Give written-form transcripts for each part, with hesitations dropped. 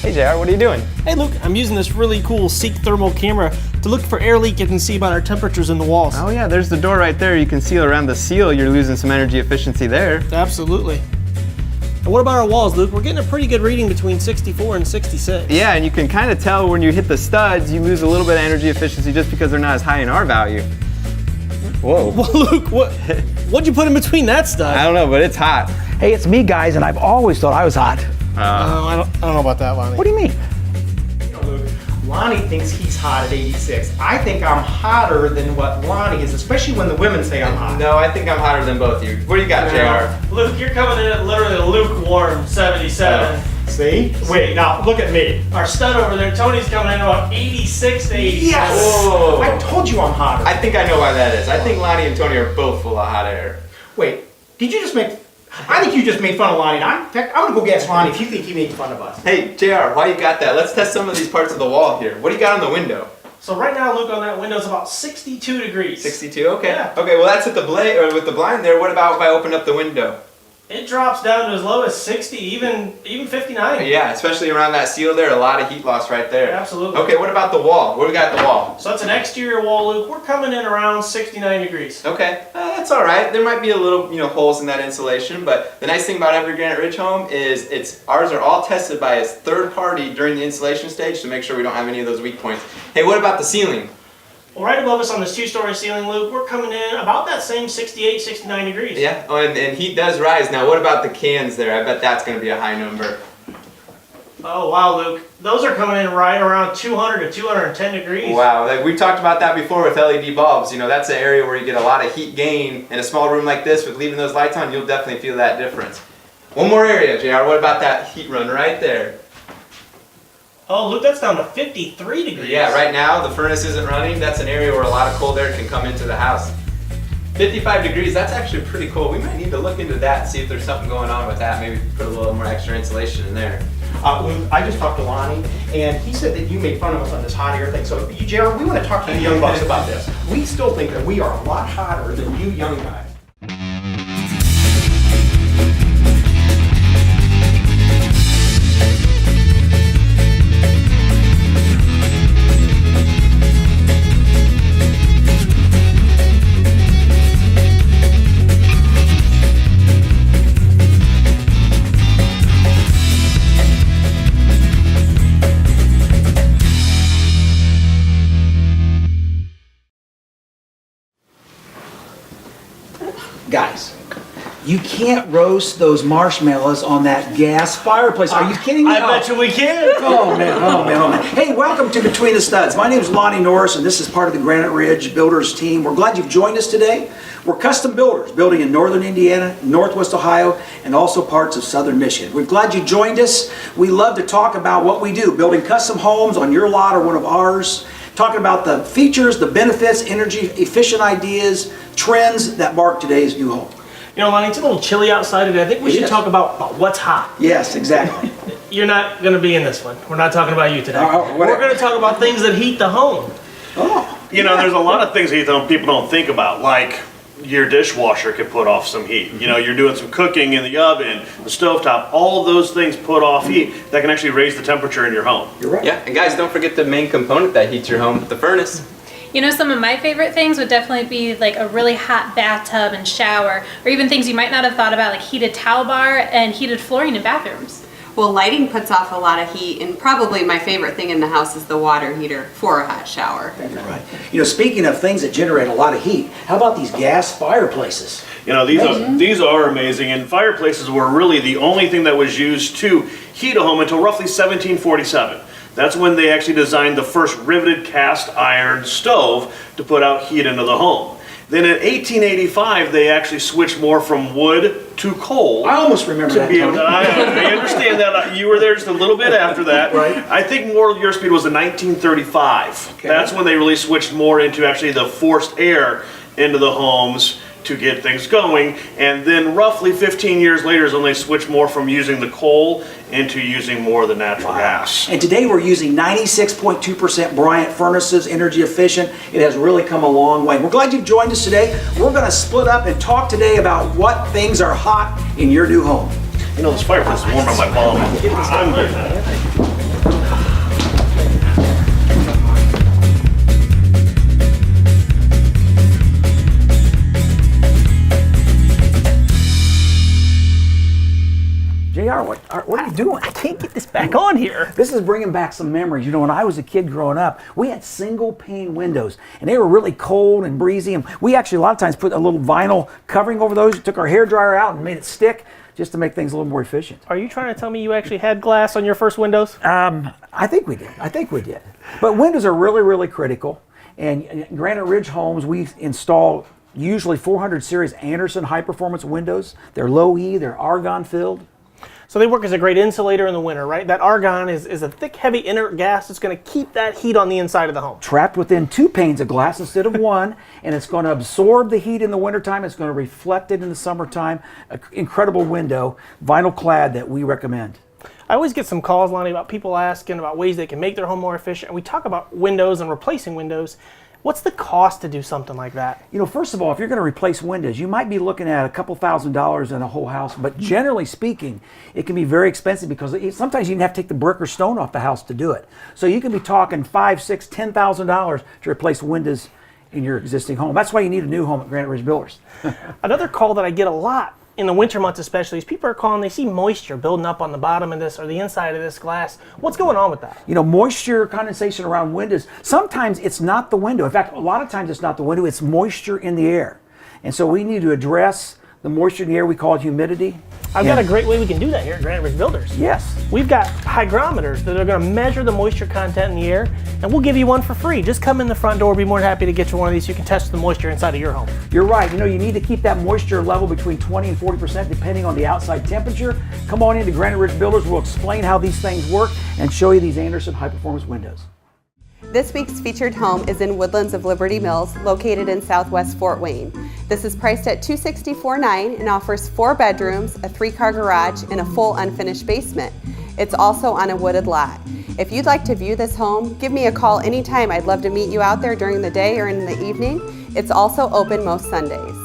Hey JR, what are you doing? Hey Luke, I'm using this really cool Seek thermal camera to look for air leak and see about our temperatures in the walls. Oh yeah, there's the door right there. You can see around the seal you're losing some energy efficiency there. Absolutely. And what about our walls, Luke? We're getting a pretty good reading between 64 and 66. Yeah, and you can kind of tell when you hit the studs, you lose a little bit of energy efficiency just because they're not as high in R value. Whoa. Well, Luke, what'd you put in between that stuff? I don't know, but it's hot. Hey, it's me, guys, and I've always thought I was hot. I don't know about that, Lonnie. What do you mean? Luke, Lonnie thinks he's hot at 86. I think I'm hotter than what Lonnie is, especially when the women say I'm hot. No, I think I'm hotter than both of you. What do you got, JR? Luke, you're coming in at literally a lukewarm 77. See? Wait, now look at me. Our stud over there, Tony's coming in about 86 to 87. Yes! Whoa. I told you I'm hotter. I think I know why that is. I think Lonnie and Tony are both full of hot air. Wait, did you just make... I think you just made fun of Lonnie. In fact, I'm gonna go get Lonnie if you think he made fun of us. Hey, JR, while you got that, let's test some of these parts of the wall here. What do you got on the window? So right now, Luke, on that window is about 62 degrees. 62, okay. Yeah. Okay, well that's at the with the blind there. What about if I open up the window? It drops down to as low as 60, even 59. Yeah, especially around that seal there, a lot of heat loss right there. Absolutely. Okay, what about the wall? What do we got at the wall? So that's an exterior wall, Luke. We're coming in around 69 degrees. Okay, that's all right. There might be a little, holes in that insulation, but the nice thing about every Granite Ridge home is ours are all tested by a third party during the installation stage to make sure we don't have any of those weak points. Hey, what about the ceiling? Well, right above us on this two-story ceiling, Luke, we're coming in about that same 68, 69 degrees. Yeah, oh, and heat does rise. Now, what about the cans there? I bet that's going to be a high number. Oh, wow, Luke. Those are coming in right around 200 to 210 degrees. Wow, like we talked about that before with LED bulbs. That's an area where you get a lot of heat gain. In a small room like this with leaving those lights on, you'll definitely feel that difference. One more area, JR. What about that heat run right there? Oh, Luke, that's down to 53 degrees. Yeah, right now the furnace isn't running. That's an area where a lot of cold air can come into the house. 55 degrees, that's actually pretty cool. We might need to look into that and see if there's something going on with that. Maybe put a little more extra insulation in there. Luke, I just talked to Lonnie, and he said that you made fun of us on this hot air thing. So, Jared, we want to talk to the young bucks about this. We still think that we are a lot hotter than you young guys. Guys, you can't roast those marshmallows on that gas fireplace. Are you kidding me? I bet you we can. Oh man, oh man, oh man. Hey, welcome to Between the Studs. My name is Lonnie Norris, and this is part of the Granite Ridge Builders team. We're glad you've joined us today. We're custom builders, building in northern Indiana, northwest Ohio, and also parts of southern Michigan. We're glad you joined us. We love to talk about what we do, building custom homes on your lot or one of ours, talking about the features, the benefits, energy efficient ideas, trends that mark today's new home. Lonnie, it's a little chilly outside today. I think we should talk about what's hot. Yes, exactly. You're not going to be in this one. We're not talking about you today. Whatever. We're going to talk about things that heat the home. Oh, there's a lot of things that people don't think about, like your dishwasher can put off some heat. You're doing some cooking in the oven, the stovetop, all of those things put off heat that can actually raise the temperature in your home. you're right. Yeah, and guys, don't forget the main component that heats your home, the furnace. Some of my favorite things would definitely be like a really hot bathtub and shower, or even things you might not have thought about, like heated towel bar and heated flooring in bathrooms. Well, lighting puts off a lot of heat, and probably my favorite thing in the house is the water heater for a hot shower. You're right. Speaking of things that generate a lot of heat, how about these gas fireplaces? These are amazing, and fireplaces were really the only thing that was used to heat a home until roughly 1747. That's when they actually designed the first riveted cast iron stove to put out heat into the home. Then in 1885, they actually switched more from wood to coal. I almost remember that, Tony. I understand that. You were there just a little bit after that. Right. I think more your speed was in 1935. Okay. That's when they really switched more into actually the forced air into the homes to get things going, and then roughly 15 years later is when they switched more from using the coal into using more of the natural gas. And today we're using 96.2% Bryant furnaces, energy efficient. It has really come a long way. We're glad you've joined us today. We're going to split up and talk today about what things are hot in your new home. This fireplace is warm on my palm. I'm good. can't get this back on here. This is bringing back some memories. You know, when I was a kid growing up, we had single pane windows, and they were really cold and breezy. And we actually a lot of times put a little vinyl covering over those. Took our hairdryer out and made it stick just to make things a little more efficient. Are you trying to tell me you actually had glass on your first windows? I think we did. But windows are really, really critical. And in Granite Ridge homes, we install usually 400 series Anderson high performance windows. They're low E, they're argon filled. So they work as a great insulator in the winter, right? That argon is a thick, heavy inert gas that's going to keep that heat on the inside of the home. Trapped within 2 panes of glass instead of 1, and it's going to absorb the heat in the wintertime. It's going to reflect it in the summertime. An incredible window, vinyl clad, that we recommend. I always get some calls, Lonnie, about people asking about ways they can make their home more efficient. And we talk about windows and replacing windows. What's the cost to do something like that? You know, first of all, if you're going to replace windows, you might be looking at a couple $1,000s in a whole house, but generally speaking, it can be very expensive because sometimes you even have to take the brick or stone off the house to do it. So you can be talking $5,000, $6,000, $10,000 to replace windows in your existing home. That's why you need a new home at Granite Ridge Builders. Another call that I get a lot in the winter months especially is people are calling, they see moisture building up on the bottom of this or the inside of this glass. What's going on with that? You know, moisture condensation around windows, sometimes it's not the window. In fact, a lot of times it's not the window, it's moisture in the air. And so we need to address the moisture in the air. We call it humidity. I've got a great way we can do that here at Granite Ridge Builders. Yes. We've got hygrometers that are going to measure the moisture content in the air, and we'll give you one for free. Just come in the front door. We'll be more than happy to get you one of these so you can test the moisture inside of your home. You're right. You know, you need to keep that moisture level between 20 and 40% depending on the outside temperature. Come on into Granite Ridge Builders. We'll explain how these things work and show you these Anderson high-performance windows. This week's featured home is in Woodlands of Liberty Mills, located in southwest Fort Wayne. This is priced at $264,900 and offers 4 bedrooms, a 3-car garage, and a full unfinished basement. It's also on a wooded lot. If you'd like to view this home, give me a call anytime. I'd love to meet you out there during the day or in the evening. It's also open most Sundays.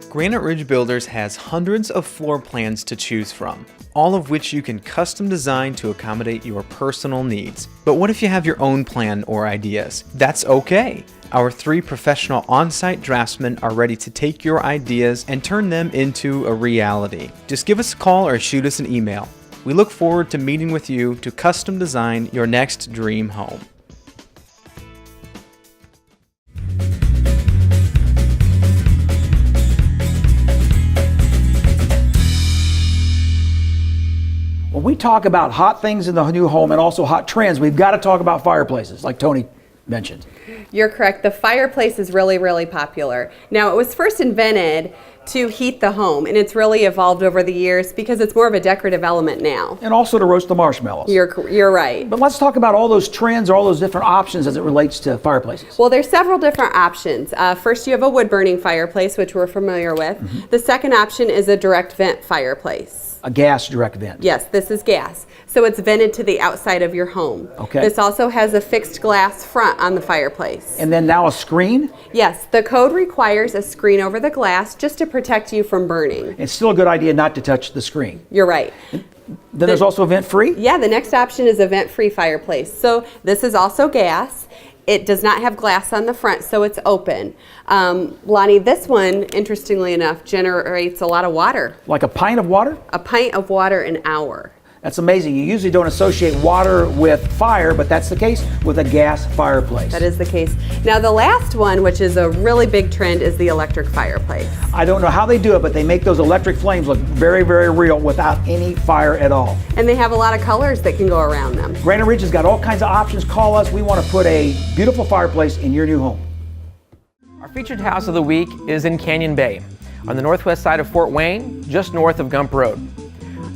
Granite Ridge Builders has hundreds of floor plans to choose from, all of which you can custom design to accommodate your personal needs. But what if you have your own plan or ideas? That's okay. Our 3 professional on-site draftsmen are ready to take your ideas and turn them into a reality. Just give us a call or shoot us an email. We look forward to meeting with you to custom design your next dream home. When we talk about hot things in the new home and also hot trends, we've got to talk about fireplaces, like Tony mentioned. You're correct. The fireplace is really, really popular. Now, it was first invented to heat the home, and it's really evolved over the years because it's more of a decorative element now. And also to roast the marshmallows. You're right. But let's talk about all those trends, all those different options as it relates to fireplaces. Well, there's several different options. First, you have a wood-burning fireplace, which we're familiar with. Mm-hmm. The second option is a direct vent fireplace. A gas direct vent. Yes, this is gas. So it's vented to the outside of your home. Okay. This also has a fixed glass front on the fireplace. And then now a screen? Yes, the code requires a screen over the glass just to protect you from burning. It's still a good idea not to touch the screen. You're right. Then there's also a vent-free? Yeah, the next option is a vent-free fireplace. So this is also gas. It does not have glass on the front, so it's open. Lonnie, this one, interestingly enough, generates a lot of water. Like a pint of water? A pint of water an hour. That's amazing. You usually don't associate water with fire, but that's the case with a gas fireplace. That is the case. Now the last one, which is a really big trend, is the electric fireplace. I don't know how they do it, but they make those electric flames look very, very real without any fire at all. And they have a lot of colors that can go around them. Granite Ridge has got all kinds of options. Call us. We want to put a beautiful fireplace in your new home. Our featured house of the week is in Canyon Bay, on the northwest side of Fort Wayne, just north of Gump Road.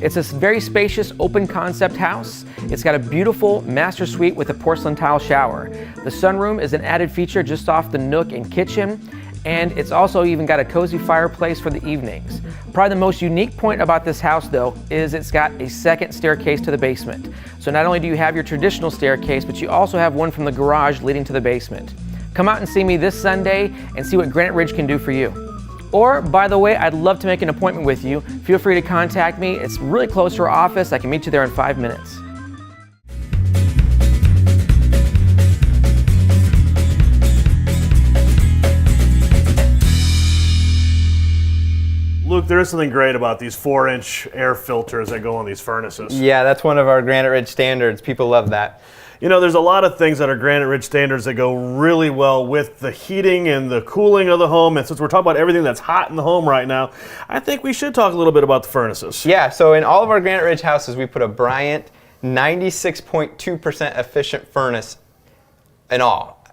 It's a very spacious, open concept house. It's got a beautiful master suite with a porcelain tile shower. The sunroom is an added feature just off the nook and kitchen, and it's also even got a cozy fireplace for the evenings. Probably the most unique point about this house, though, is it's got a second staircase to the basement. So not only do you have your traditional staircase, but you also have one from the garage leading to the basement. Come out and see me this Sunday and see what Granite Ridge can do for you. Or, by the way, I'd love to make an appointment with you. Feel free to contact me. It's really close to our office. I can meet you there in 5 minutes. Luke, there is something great about these 4-inch air filters that go on these furnaces. Yeah, that's one of our Granite Ridge standards. People love that. You know, there's a lot of things that are Granite Ridge standards that go really well with the heating and the cooling of the home. And since we're talking about everything that's hot in the home right now, I think we should talk a little bit about the furnaces. Yeah, so in all of our Granite Ridge houses, we put a Bryant 96.2% efficient furnace in all.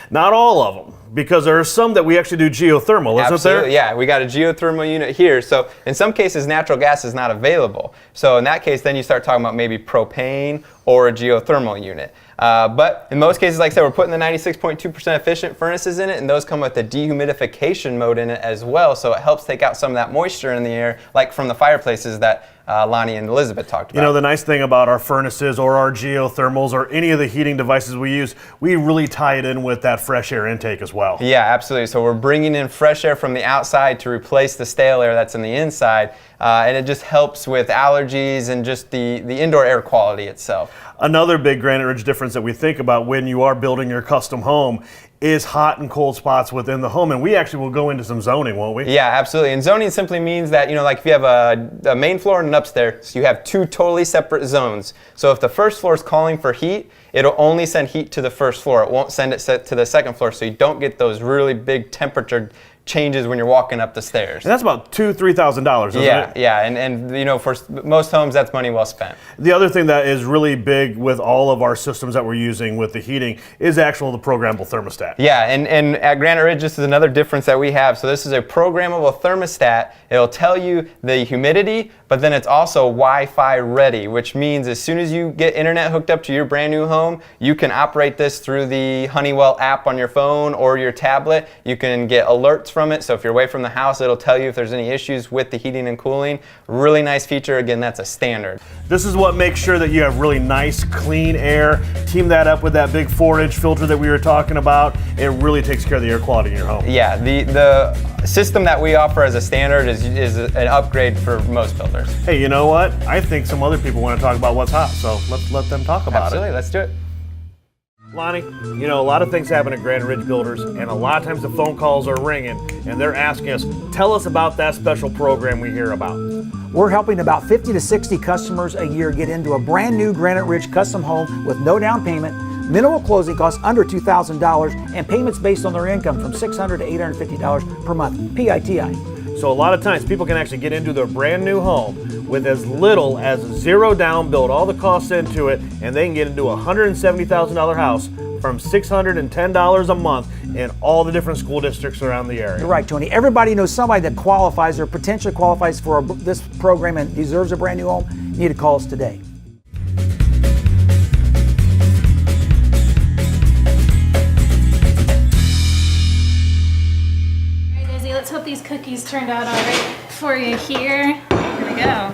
Not all of them, because there are some that we actually do geothermal, isn't Absolutely, there? yeah. We got a geothermal unit here. So in some cases, natural gas is not available. So in that case, then you start talking about maybe propane or a geothermal unit. But in most cases, like I said, we're putting the 96.2% efficient furnaces in it, and those come with the dehumidification mode in it as well. So it helps take out some of that moisture in the air, like from the fireplaces that Lonnie and Elizabeth talked about. You know, the nice thing about our furnaces or our geothermals or any of the heating devices we use, we really tie it in with that fresh air intake as well. Yeah, absolutely. So we're bringing in fresh air from the outside to replace the stale air that's in the inside, and it just helps with allergies and just the indoor air quality itself. Another big Granite Ridge difference that we think about when you are building your custom home is hot and cold spots within the home, and we actually will go into some zoning, won't we? Yeah, absolutely. And zoning simply means that, you know, like if you have a main floor and an upstairs, so you have two totally separate zones. So if the first floor is calling for heat, it'll only send heat to the first floor. It won't send it to the second floor, so you don't get those really big temperature changes when you're walking up the stairs. And that's about $2,000-$3,000, isn't it? Yeah, and you know, for most homes, that's money well spent. The other thing that is really big with all of our systems that we're using with the heating is the programmable thermostat. Yeah, and at Granite Ridge, this is another difference that we have. So this is a programmable thermostat. It'll tell you the humidity, but then it's also Wi-Fi ready, which means as soon as you get internet hooked up to your brand new home, you can operate this through the Honeywell app on your phone or your tablet. You can get alerts from it. So if you're away from the house, it'll tell you if there's any issues with the heating and cooling. Really nice feature. Again, that's a standard. This is what makes sure that you have really nice, clean air. Team that up with that big 4-inch filter that we were talking about. It really takes care of the air quality in your home. Yeah, the system that we offer as a standard is an upgrade for most builders. Hey, you know what? I think some other people want to talk about what's hot, so let's let them talk about Absolutely, let's do it. Lonnie, you know, a lot of things happen at Granite Ridge Builders, and a lot of times the phone calls are ringing, and they're asking us, tell us about that special program we hear about. We're helping about 50 to 60 customers a year get into a brand new Granite Ridge custom home with no down payment, minimal closing costs under $2,000, and payments based on their income from $600 to $850 per month, PITI. So a lot of times people can actually get into their brand new home with as little as zero down, build all the costs into it, and they can get into a $170,000 house from $610 a month in all the different school districts around the area. You're right, Tony. Everybody knows somebody that qualifies or potentially qualifies for this program and deserves a brand new home. You need to call us today. Let's hope these cookies turned out all right for you here. Here we go.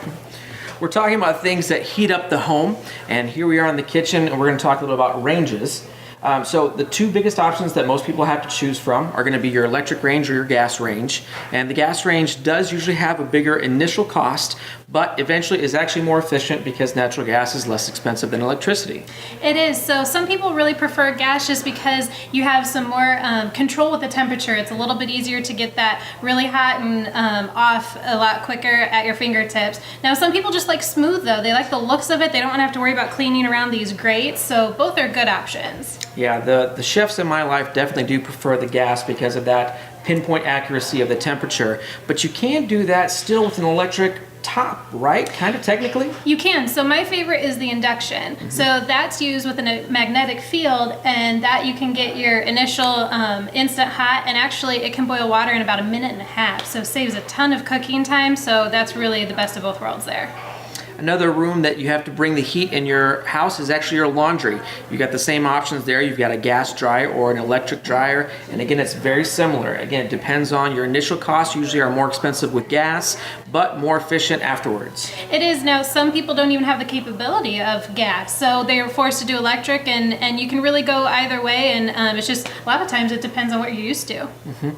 We're talking about things that heat up the home, and here we are in the kitchen, and we're going to talk a little about ranges. So the two biggest options that most people have to choose from are going to be your electric range or your gas range. And the gas range does usually have a bigger initial cost, but eventually is actually more efficient because natural gas is less expensive than electricity. It is. So some people really prefer gas just because you have some more control with the temperature. It's a little bit easier to get that really hot and off a lot quicker at your fingertips. Now some people just like smooth though. They like the looks of it. They don't want to have to worry about cleaning around these grates. So both are good options. Yeah, the chefs in my life definitely do prefer the gas because of that pinpoint accuracy of the temperature. But you can do that still with an electric top, right? Kind of technically? You can. So my favorite is the induction. Mm-hmm. So that's used with a magnetic field, and that you can get your initial instant hot, and actually it can boil water in about 1.5 minutes. So it saves a ton of cooking time. So that's really the best of both worlds there. Another room that you have to bring the heat in your house is actually your laundry. You got the same options there. You've got a gas dryer or an electric dryer. And again, it's very similar. Again, it depends on your initial costs. Usually are more expensive with gas, but more efficient afterwards. It is. Now, some people don't even have the capability of gas. So they are forced to do electric, and you can really go either way. And it's just, a lot of times it depends on what you're used to. Mm-hmm.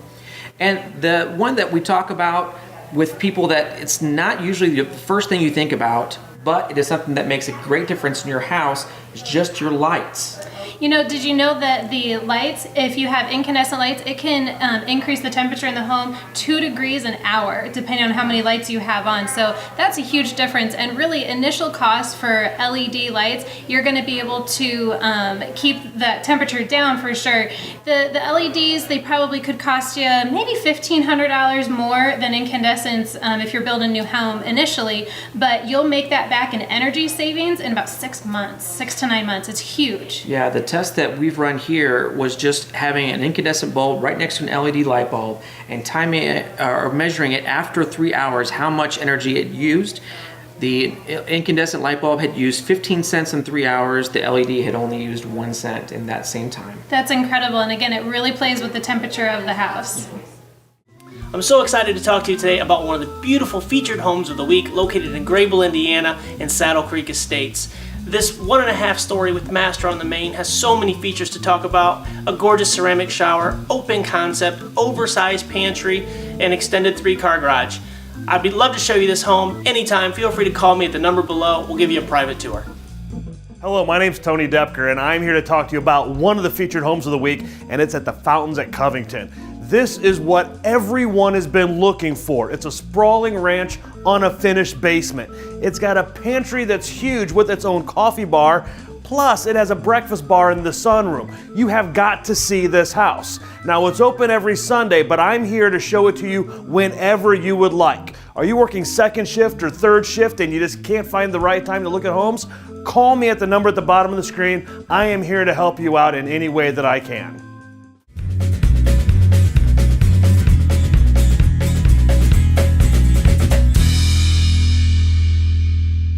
And the one that we talk about with people that it's not usually the first thing you think about, but it is something that makes a great difference in your house, is just your lights. You know, did you know that the lights, if you have incandescent lights, it can increase the temperature in the home 2 degrees an hour, depending on how many lights you have on. So that's a huge difference. And really, initial cost for LED lights, you're going to be able to keep that temperature down for sure. The LEDs, they probably could cost you maybe $1,500 more than incandescents if you're building a new home initially, but you'll make that back in energy savings in about 6 months, 6 to 9 months. It's huge. Yeah, the test that we've run here was just having an incandescent bulb right next to an LED light bulb and timing it or measuring it after 3 hours how much energy it used. The incandescent light bulb had used 15 cents in 3 hours. The LED had only used 1 cent in that same time. That's incredible. And again, it really plays with the temperature of the house. I'm so excited to talk to you today about one of the beautiful featured homes of the week located in Graybill, Indiana in Saddle Creek Estates. This 1.5 story with master on the main has so many features to talk about: a gorgeous ceramic shower, open concept, oversized pantry, and extended 3-car garage. I'd love to show you this home anytime. Feel free to call me at the number below. We'll give you a private tour. Hello, my name's Tony Depker, and I'm here to talk to you about one of the featured homes of the week, and it's at the Fountains at Covington. This is what everyone has been looking for. It's a sprawling ranch on a finished basement. It's got a pantry that's huge with its own coffee bar, plus it has a breakfast bar in the sunroom. You have got to see this house. Now, it's open every Sunday, but I'm here to show it to you whenever you would like. Are you working second shift or third shift and you just can't find the right time to look at homes? Call me at the number at the bottom of the screen. I am here to help you out in any way that I can.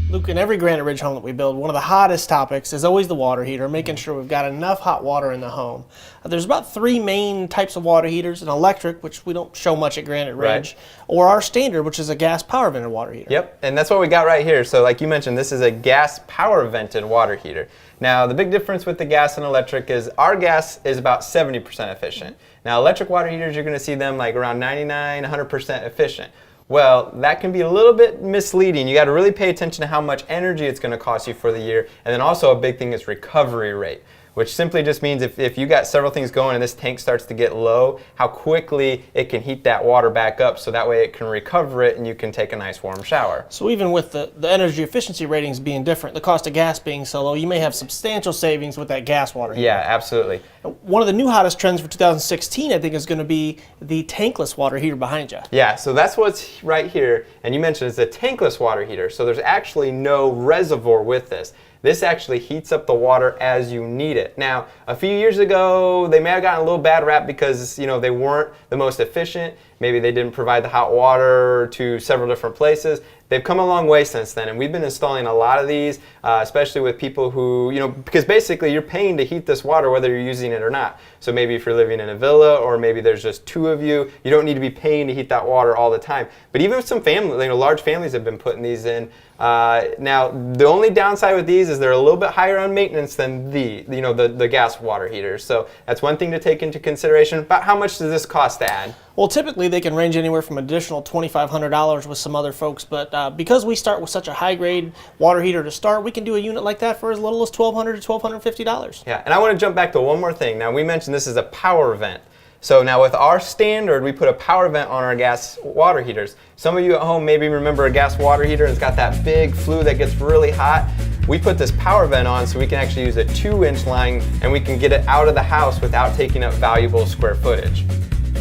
Luke, in every Granite Ridge home that we build, one of the hottest topics is always the water heater, making sure we've got enough hot water in the home. There's about 3 main types of water heaters: an electric, which we don't show much at Granite Ridge, Right. or our standard, which is a gas power vented water heater. Yep, and that's what we got right here. So like you mentioned, this is a gas power vented water heater. Now the big difference with the gas and electric is our gas is about 70% efficient. Now electric water heaters, you're going to see them like around 99, 100% efficient. Well, that can be a little bit misleading. You got to really pay attention to how much energy it's going to cost you for the year. And then also a big thing is recovery rate, which simply just means if you got several things going and this tank starts to get low, how quickly it can heat that water back up so that way it can recover it and you can take a nice warm shower. So even with the energy efficiency ratings being different, the cost of gas being so low, you may have substantial savings with that gas water heater. Yeah, absolutely. One of the new hottest trends for 2016, I think, is going to be the tankless water heater behind you. Yeah, so that's what's right here. And you mentioned it's a tankless water heater. So there's actually no reservoir with this. This actually heats up the water as you need it. Now, a few years ago, they may have gotten a little bad rap because, you know, they weren't the most efficient. Maybe they didn't provide the hot water to several different places. They've come a long way since then, and we've been installing a lot of these, especially with people who, you know, because basically you're paying to heat this water whether you're using it or not. So maybe if you're living in a villa or maybe there's just 2 of you, you don't need to be paying to heat that water all the time. But even with some family, you know, large families have been putting these in. Now, the only downside with these is they're a little bit higher on maintenance than the gas water heaters. So that's one thing to take into consideration. About how much does this cost to add? Well, typically they can range anywhere from additional $2,500 with some other folks, but because we start with such a high-grade water heater to start, we can do a unit like that for as little as $1,200 to $1,250. Yeah, and I want to jump back to one more thing. Now, we mentioned this is a power vent. So now with our standard, we put a power vent on our gas water heaters. Some of you at home maybe remember a gas water heater and it's got that big flue that gets really hot. We put this power vent on so we can actually use a 2-inch line and we can get it out of the house without taking up valuable square footage.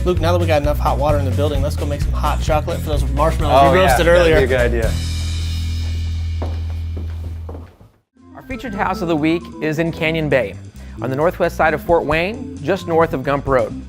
Luke, now that we got enough hot water in the building, let's go make some hot chocolate for those marshmallows we roasted earlier. That'd be a good idea. Our featured house of the week is in Canyon Bay, on the northwest side of Fort Wayne, just north of Gump Road.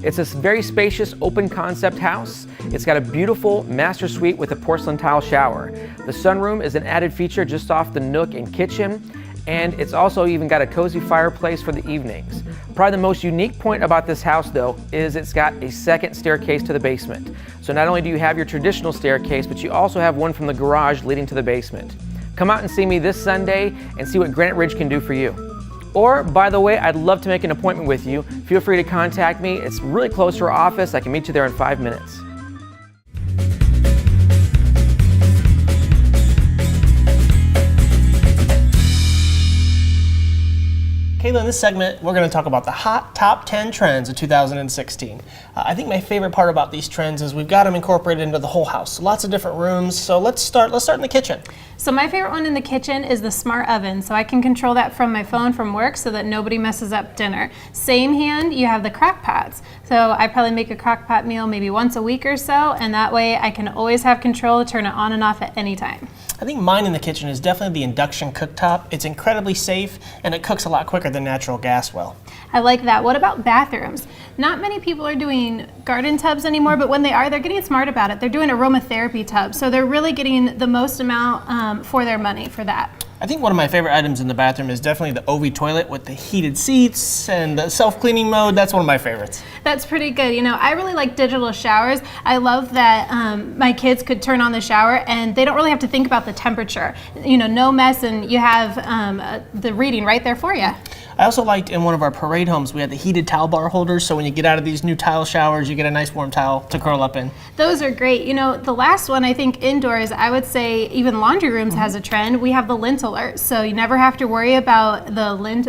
It's a very spacious, open concept house. It's got a beautiful master suite with a porcelain tile shower. The sunroom is an added feature just off the nook and kitchen, and it's also even got a cozy fireplace for the evenings. Probably the most unique point about this house, though, is it's got a second staircase to the basement. So not only do you have your traditional staircase, but you also have one from the garage leading to the basement. Come out and see me this Sunday and see what Granite Ridge can do for you. Or, by the way, I'd love to make an appointment with you. Feel free to contact me. It's really close to our office. I can meet you there in 5 minutes. Kayla, in this segment, we're going to talk about the hot top 10 trends of 2016. I think my favorite part about these trends is we've got them incorporated into the whole house. So lots of different rooms. So let's start in the kitchen. So my favorite one in the kitchen is the smart oven. So I can control that from my phone from work so that nobody messes up dinner. Same hand, you have the crock pots. So I probably make a crock pot meal maybe once a week or so, and that way I can always have control to turn it on and off at any time. I think mine in the kitchen is definitely the induction cooktop. It's incredibly safe and it cooks a lot quicker than natural gas will. I like that. What about bathrooms? Not many people are doing garden tubs anymore, but when they are, they're getting smart about it. They're doing aromatherapy tubs, so they're really getting the most amount for their money for that. I think one of my favorite items in the bathroom is definitely the Ovi toilet with the heated seats and the self-cleaning mode. That's one of my favorites. That's pretty good. You know, I really like digital showers. I love that my kids could turn on the shower and they don't really have to think about the temperature. You know, no mess, and you have the reading right there for you. I also liked in one of our parade homes, we had the heated towel bar holders, so when you get out of these new tile showers, you get a nice warm towel to curl up in. Those are great. You know, the last one, I think indoors, I would say even laundry rooms has a trend. We have the lint alert, so you never have to worry about the lint,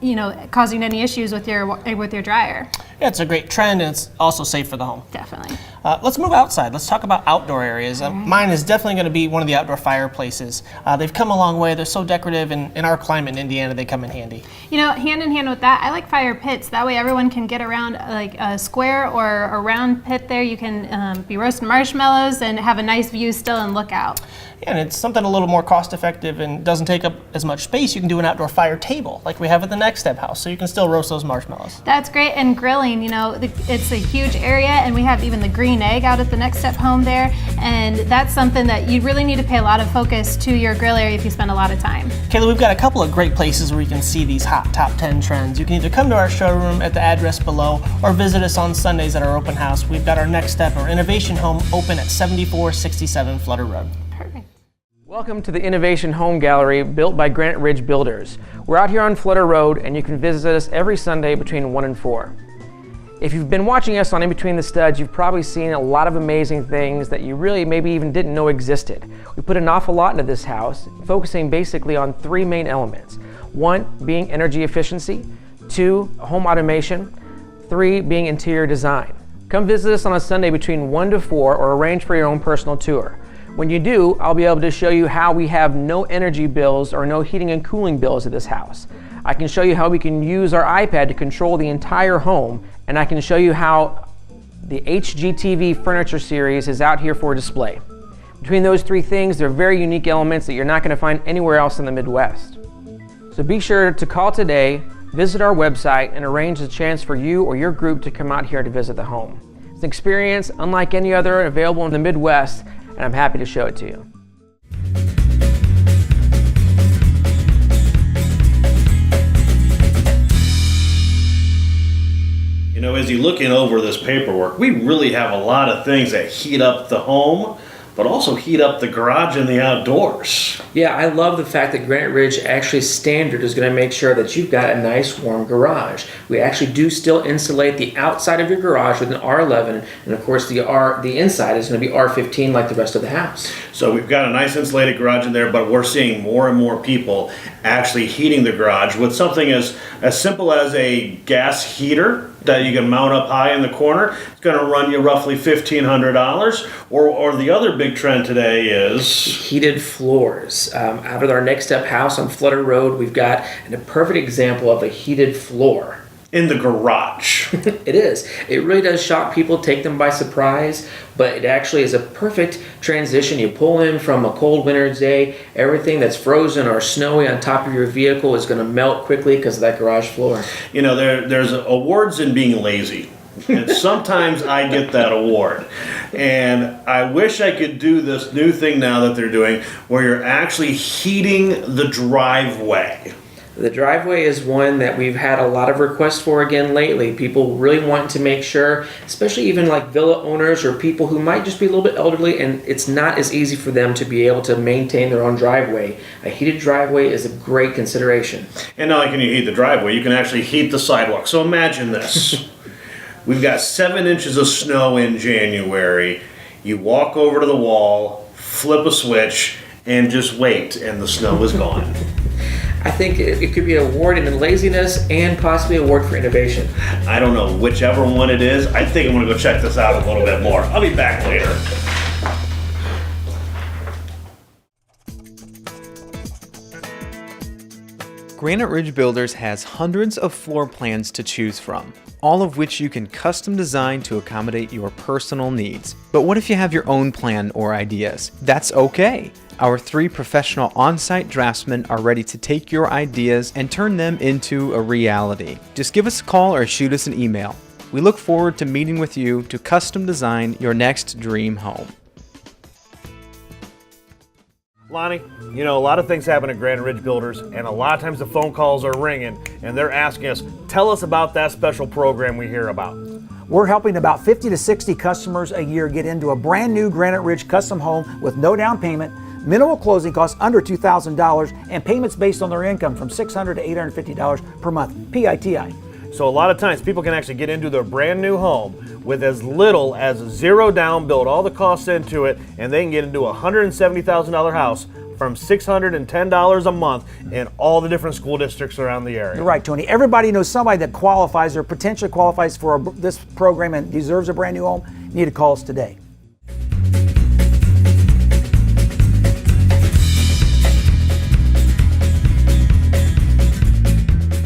you know, causing any issues with your dryer. Yeah, it's a great trend, and it's also safe for the home. Definitely. Let's move outside. Let's talk about outdoor areas. Mine is definitely going to be one of the outdoor fireplaces. They've come a long way. They're so decorative, and in our climate in Indiana, they come in handy. You know, hand in hand with that, I like fire pits. That way everyone can get around like a square or a round pit there. You can be roasting marshmallows and have a nice view still and look out. Yeah, and it's something a little more cost effective and doesn't take up as much space. You can do an outdoor fire table like we have at the Next Step house, so you can still roast those marshmallows. That's great. And grilling, you know, it's a huge area, and we have even the green egg out at the Next Step home there, and that's something that you really need to pay a lot of focus to your grill area if you spend a lot of time. Kayla, we've got a couple of great places where you can see these hot top 10 trends. You can either come to our showroom at the address below or visit us on Sundays at our open house. We've got our Next Step or Innovation Home open at 7467 Flutter Road. Perfect. Welcome to the Innovation Home Gallery built by Granite Ridge Builders. We're out here on Flutter Road, and you can visit us every Sunday between 1 and 4. If you've been watching us on In Between the Studs, you've probably seen a lot of amazing things that you really maybe even didn't know existed. We put an awful lot into this house, focusing basically on 3 main elements. 1 being energy efficiency, 2 home automation, 3 being interior design. Come visit us on a Sunday between 1 to 4 or arrange for your own personal tour. When you do, I'll be able to show you how we have no energy bills or no heating and cooling bills at this house. I can show you how we can use our iPad to control the entire home, and I can show you how the HGTV furniture series is out here for display. Between those 3 things, they're very unique elements that you're not going to find anywhere else in the Midwest. So be sure to call today, visit our website, and arrange a chance for you or your group to come out here to visit the home. It's an experience unlike any other available in the Midwest, and I'm happy to show it to you. You know, as you're looking over this paperwork, we really have a lot of things that heat up the home, but also heat up the garage and the outdoors. Yeah, I love the fact that Granite Ridge actually standard is going to make sure that you've got a nice warm garage. We actually do still insulate the outside of your garage with an R11, and of course the inside is going to be R15 like the rest of the house. So we've got a nice insulated garage in there, but we're seeing more and more people actually heating the garage with something as simple as a gas heater that you can mount up high in the corner. It's going to run you roughly $1,500. Or the other big trend today is heated floors. Out of our Next Step house on Flutter Road, we've got a perfect example of a heated floor. in the garage. It is. It really does shock people, take them by surprise, but it actually is a perfect transition. You pull in from a cold winter's day, everything that's frozen or snowy on top of your vehicle is going to melt quickly because of that garage floor. You know, there's awards in being lazy. And sometimes I get that award. And I wish I could do this new thing now that they're doing where you're actually heating the driveway. The driveway is one that we've had a lot of requests for again lately. People really want to make sure, especially even like villa owners or people who might just be a little bit elderly and it's not as easy for them to be able to maintain their own driveway. A heated driveway is a great consideration. And not only can you heat the driveway, you can actually heat the sidewalk. So imagine this. We've got 7 inches of snow in January. You walk over to the wall, flip a switch, and just wait, and the snow is gone. I think it could be an award in laziness and possibly an award for innovation. I don't know whichever one it is. I think I'm gonna go check this out a little bit more. I'll be back later. Granite Ridge Builders has hundreds of floor plans to choose from, all of which you can custom design to accommodate your personal needs. But what if you have your own plan or ideas? That's okay. Our 3 professional on-site draftsmen are ready to take your ideas and turn them into a reality. Just give us a call or shoot us an email. We look forward to meeting with you to custom design your next dream home. Lonnie, you know, a lot of things happen at Granite Ridge Builders, and a lot of times the phone calls are ringing, and they're asking us, tell us about that special program we hear about. We're helping about 50 to 60 customers a year get into a brand new Granite Ridge custom home with no down payment, minimal closing costs under $2,000, and payments based on their income from $600 to $850 per month, PITI. So a lot of times people can actually get into their brand new home with as little as 0 down, build all the costs into it, and they can get into a $170,000 house from $610 a month in all the different school districts around the area. You're right, Tony. Everybody knows somebody that qualifies or potentially qualifies for this program and deserves a brand new home. You need to call us today.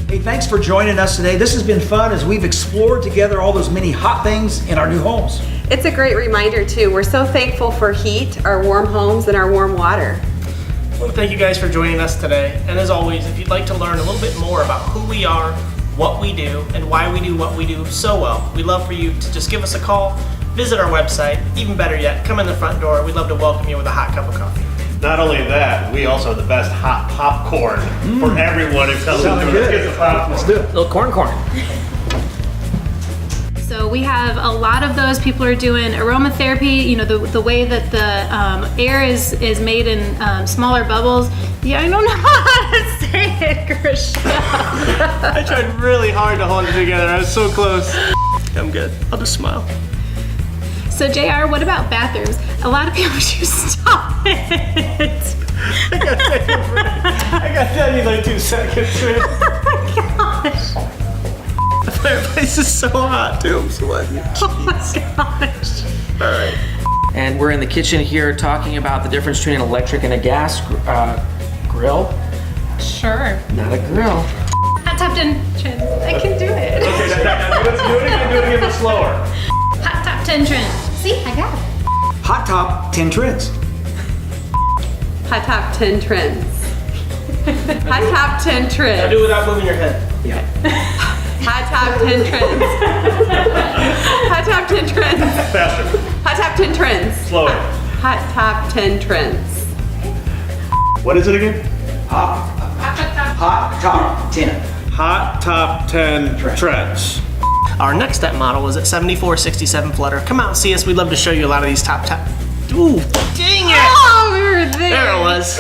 Hey, thanks for joining us today. This has been fun as we've explored together all those many hot things in our new homes. It's a great reminder too. We're so thankful for heat, our warm homes, and our warm water. Well, thank you guys for joining us today. And as always, if you'd like to learn a little bit more about who we are, what we do, and why we do what we do so well, we'd love for you to just give us a call, visit our website, even better yet, come in the front door. We'd love to welcome you with a hot cup of coffee. Not only that, we also have the best hot popcorn for everyone who comes Sounding in. good. Let's get the popcorn. Let's do it. Little corn. So we have a lot of those. People are doing aromatherapy. You know, the way that the air is made in smaller bubbles. Yeah, I don't know how to say it, Christian. I tried really hard to hold it together. I was so close. I'm good. I'll just smile. So JR, what about bathrooms? A lot of people just stop it. I got that in like 2 seconds. Oh my gosh. The fireplace is so hot too. I'm sweating. Oh my gosh. All right. And we're in the kitchen here talking about the difference between an electric and a gas grill. Sure. Not a grill. Hot top 10 trends. I can do it. Okay, let's do it again, but slower. Hot top 10 trends. See, I got it. Hot Top 10 Trends. Hot top 10 trends. Hot top 10 Now trends. do it without moving your head. Yeah. Hot top 10 trends. Hot top 10 trends. Faster, Hot top 10 trends. slower. Hot top 10 trends. What is it again? Hot Top 10. Hot top 10 trends. Our next step model is at 7467 Flutter. Come out and see us. We'd love to show you a lot of these top. Ooh, dang it! Oh, we were there. There it was.